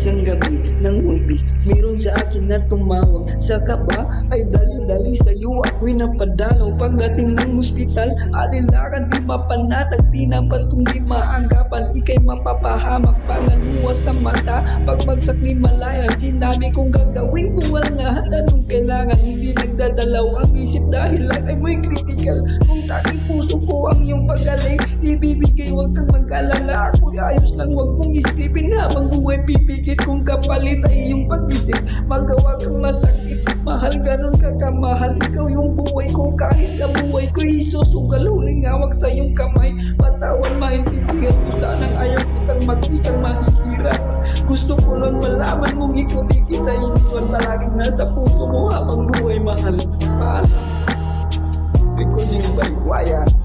Isang gabi ng Huwebes, meron sa akin na tumawag. Sa kaba ay dali-dali sa'yo ako'y napadalaw. Pagdating ng ospital, alilakan di mapanatag, tinapat kung di maanggapan, ikay mapapahamak, pangaluwa sa mata. Pagbagsak ni Malayan, sinabi kong gagawin ko ang lahat. Anong kailangan, hindi nagdadalaw ang isip dahil lang ay may critical. Kung tanging puso ko ang iyong pagaling, ibibigay, huwag kang mag-alala. Ako'y ayos lang, huwag mong isipin habang buhay pipikit. Kung kapalit ay iyong pag-isip, magawa kang masakit. Mahal, ganun ka kamahal, ikaw yung buhay ko. Kahit na buhay ko'y isusugal, huling hawak sa iyong kamay. Patawan, maintindihan ko, sanang ayaw kitang makitang mahihirap. Gusto ko lang malaman mong ikaw di kita iniwan, palaging nasa puso mo habang buhay mahal. Paalam. Recording by Quiet.